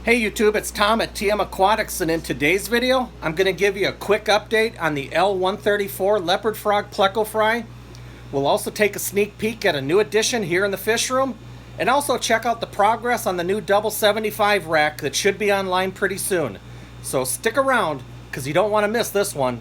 Hey YouTube, it's Tom at TM Aquatics, and in today's video, I'm going to give you a quick update on the L134 Leopard Frog Pleco Fry. We'll also take a sneak peek at a new addition here in the fish room, and also check out the progress on the new double 75 rack that should be online pretty soon. So stick around, because you don't want to miss this one.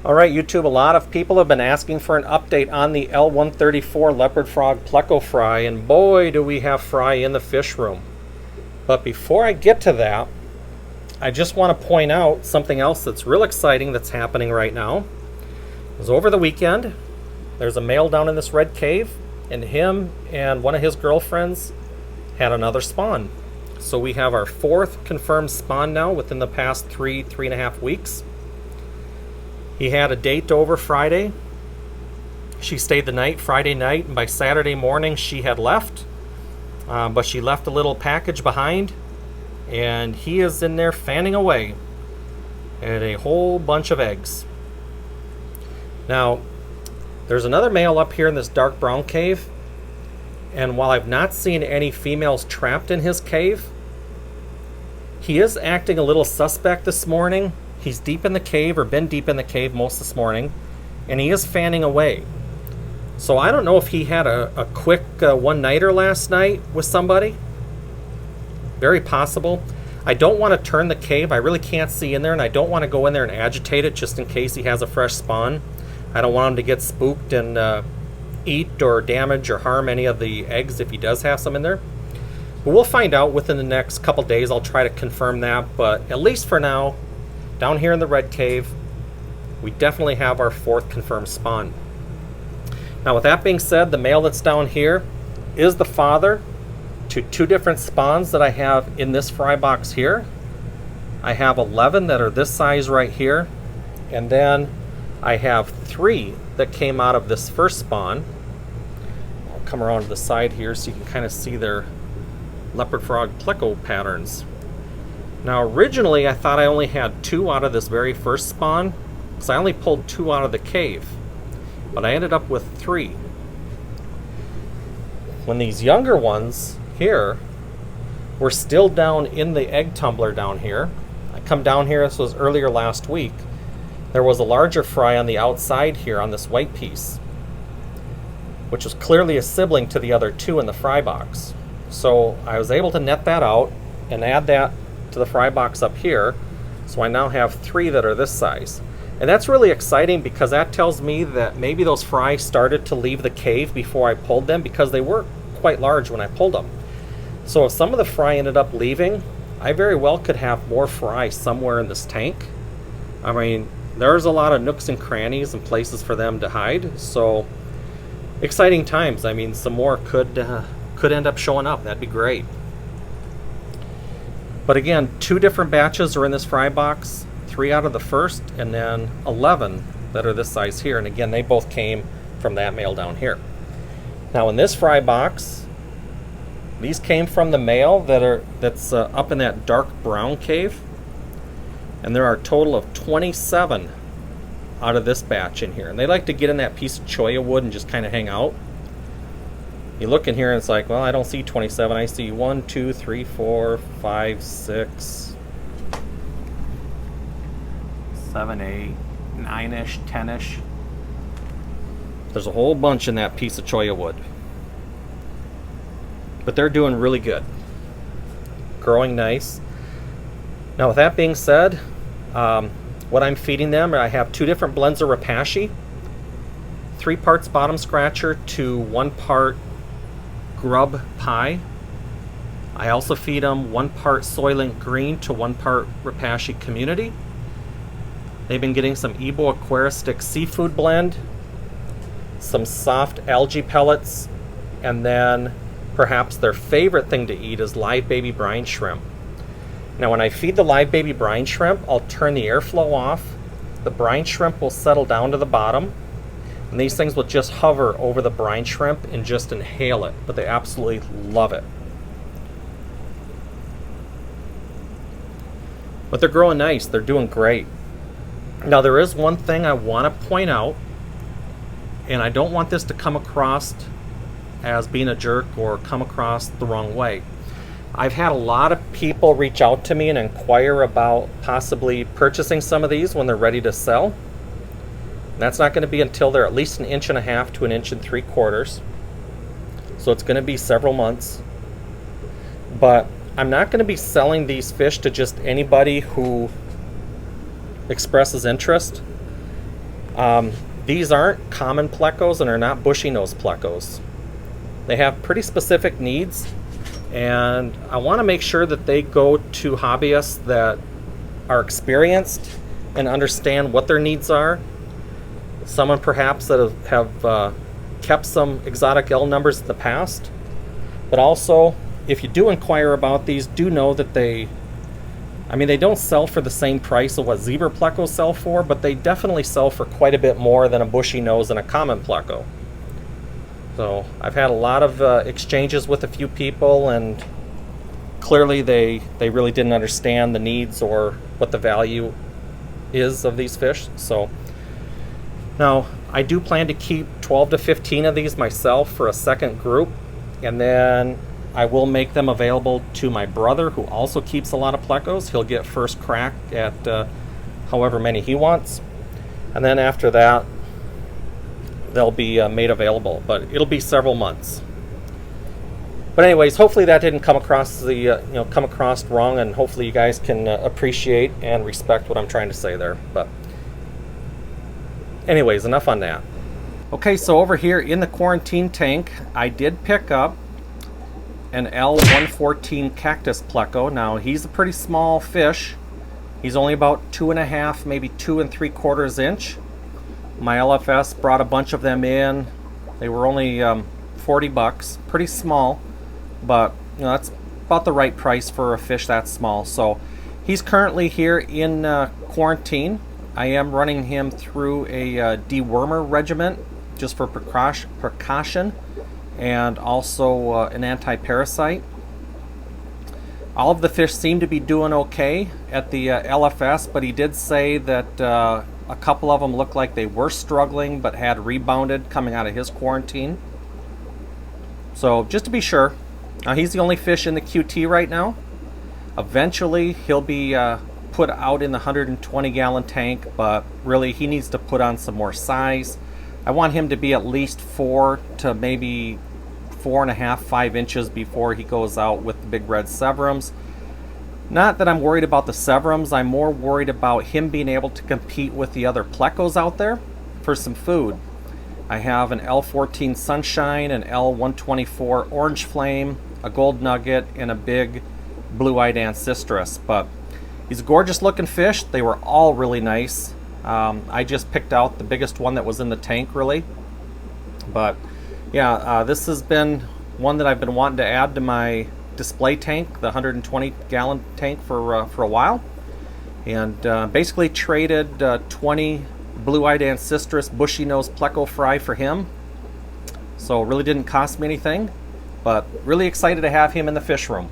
Alright YouTube, a lot of people have been asking for an update on the L134 Leopard Frog Pleco Fry, and boy do we have fry in the fish room. But before I get to that, I just want to point out something else that's real exciting that's happening right now. It was over the weekend. There's a male down in this red cave, and him and one of his girlfriends had another spawn. So we have our fourth confirmed spawn now within the past three and a half weeks. He had a date over Friday. She stayed the night Friday night, and by Saturday morning she had left. But she left a little package behind, and he is in there fanning away at a whole bunch of eggs. Now, there's another male up here in this dark brown cave, and while I've not seen any females trapped in his cave, he is acting a little suspect this morning. He's deep in the cave, or been deep in the cave most this morning, and he is fanning away. So I don't know if he had a quick one-nighter last night with somebody. Very possible. I don't want to turn the cave. I really can't see in there, and I don't want to go in there and agitate it just in case he has a fresh spawn. I don't want him to get spooked and eat or damage or harm any of the eggs if he does have some in there. But we'll find out within the next couple days. I'll try to confirm that, but at least for now, down here in the red cave, we definitely have our fourth confirmed spawn. Now with that being said, the male that's down here is the father to two different spawns that I have in this fry box here. I have 11 that are this size right here, and then I have 3 that came out of this first spawn. I'll come around to the side here so you can kind of see their leopard frog pleco patterns. Now originally I thought I only had 2 out of this very first spawn, because I only pulled 2 out of the cave, but I ended up with 3. When these younger ones here were still down in the egg tumbler down here, I come down here, this was earlier last week, there was a larger fry on the outside here on this white piece, which was clearly a sibling to the other 2 in the fry box. So I was able to net that out and add that to the fry box up here, so I now have 3 that are this size. And that's really exciting, because that tells me that maybe those fry started to leave the cave before I pulled them, because they were quite large when I pulled them. So if some of the fry ended up leaving, I very well could have more fry somewhere in this tank. I mean, there's a lot of nooks and crannies and places for them to hide, so exciting times. I mean, some more could end up showing up. That'd be great. But again, 2 different batches are in this fry box, 3 out of the first, and then 11 that are this size here. And again, they both came from that male down here. Now in this fry box, these came from the male that's up in that dark brown cave. And there are a total of 27 out of this batch in here. And they like to get in that piece of cholla wood and just kind of hang out. You look in here and it's like, well, I don't see 27. I see 1, 2, 3, 4, 5, 6, 7, 8, 9-ish, 10-ish. There's a whole bunch in that piece of cholla wood. But they're doing really good. Growing nice. Now with that being said, what I'm feeding them, I have 2 different blends of Rapashi. 3 parts bottom scratcher to 1 part grub pie. I also feed them 1 part Soylent Green to 1 part Rapashi Community. They've been getting some Ebo Aquaristic seafood blend, some soft algae pellets, and then perhaps their favorite thing to eat is live baby brine shrimp. Now when I feed the live baby brine shrimp, I'll turn the airflow off. The brine shrimp will settle down to the bottom, and these things will just hover over the brine shrimp and just inhale it, but they absolutely love it. But they're growing nice, they're doing great. Now there is one thing I want to point out, And I don't want this to come across as being a jerk or come across the wrong way. I've had a lot of people reach out to me and inquire about possibly purchasing some of these when they're ready to sell. That's not going to be until they're at least 1.5 inches to 1 3/4 inches. So it's going to be several months. But I'm not going to be selling these fish to just anybody who expresses interest. These aren't common plecos and are not bushy nose plecos. They have pretty specific needs, and I want to make sure that they go to hobbyists that are experienced and understand what their needs are. Someone perhaps that have kept some exotic L numbers in the past. But also, if you do inquire about these, do know that they don't sell for the same price of what zebra plecos sell for, but they definitely sell for quite a bit more than a bushy nose and a common pleco. So I've had a lot of exchanges with a few people, and clearly they really didn't understand the needs or what the value is of these fish. So now I do plan to keep 12 to 15 of these myself for a second group, and then I will make them available to my brother, who also keeps a lot of plecos. He'll get first crack at however many he wants, and then after that they'll be made available, but it'll be several months. But anyways, hopefully that didn't come across wrong, and hopefully you guys can appreciate and respect what I'm trying to say there. But anyways, enough on that. Okay, so over here in the quarantine tank, I did pick up an L114 cactus pleco. Now he's a pretty small fish. He's only about 2.5, maybe 2 3/4 inch. My LFS brought a bunch of them in. They were only $40, pretty small, but that's about the right price for a fish that small. So he's currently here in quarantine. I am running him through a dewormer regimen just for precaution, and also an anti-parasite. All of the fish seem to be doing okay at the LFS, but he did say that a couple of them looked like they were struggling but had rebounded coming out of his quarantine. So just to be sure, he's the only fish in the QT right now. Eventually he'll be put out in the 120-gallon tank, but really he needs to put on some more size. I want him to be at least 4 to maybe 4.5, 5 inches before he goes out with the big red severums. Not that I'm worried about the severums, I'm more worried about him being able to compete with the other plecos out there for some food. I have an L14 Sunshine, an L124 Orange Flame, a Gold Nugget, and a big blue-eyed ancestris. But he's a gorgeous looking fish. They were all really nice. I just picked out the biggest one that was in the tank, really. But yeah, this has been one that I've been wanting to add to my display tank, the 120-gallon tank, for a while. And basically traded 20 blue-eyed ancestris bushy nose pleco fry for him. So it really didn't cost me anything, but really excited to have him in the fish room.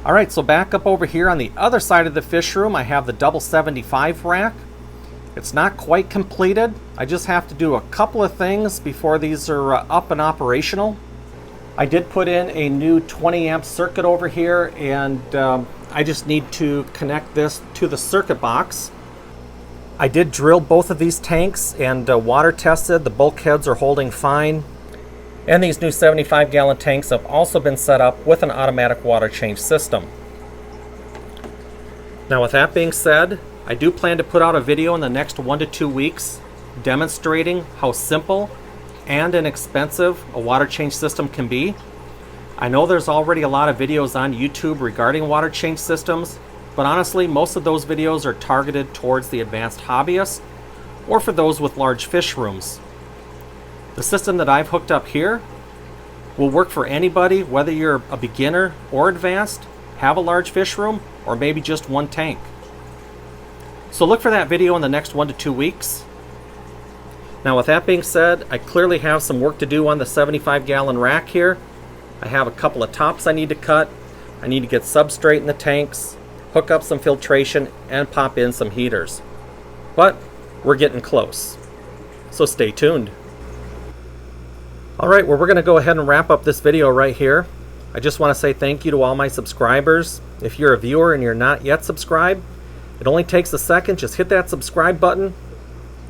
Alright, so back up over here on the other side of the fish room, I have the double 75 rack. It's not quite completed. I just have to do a couple of things before these are up and operational. I did put in a new 20 amp circuit over here, and I just need to connect this to the circuit box. I did drill both of these tanks and water tested. The bulkheads are holding fine. And these new 75-gallon tanks have also been set up with an automatic water change system. Now with that being said, I do plan to put out a video in the next 1 to 2 weeks demonstrating how simple and inexpensive a water change system can be. I know there's already a lot of videos on YouTube regarding water change systems, but honestly most of those videos are targeted towards the advanced hobbyists or for those with large fish rooms. The system that I've hooked up here will work for anybody, whether you're a beginner or advanced, have a large fish room, or maybe just one tank. So look for that video in the next 1 to 2 weeks. Now with that being said, I clearly have some work to do on the 75-gallon rack here. I have a couple of tops I need to cut. I need to get substrate in the tanks, hook up some filtration, and pop in some heaters. But we're getting close. So stay tuned. Alright, well, we're going to go ahead and wrap up this video right here. I just want to say thank you to all my subscribers. If you're a viewer and you're not yet subscribed, it only takes a second. Just hit that subscribe button.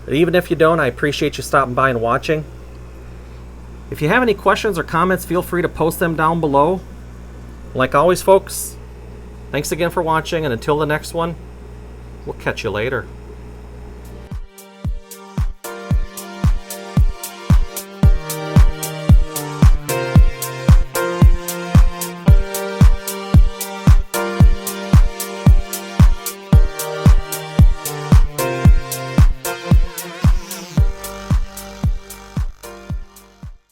But even if you don't, I appreciate you stopping by and watching. If you have any questions or comments, feel free to post them down below. Like always, folks, thanks again for watching, and until the next one, we'll catch you later.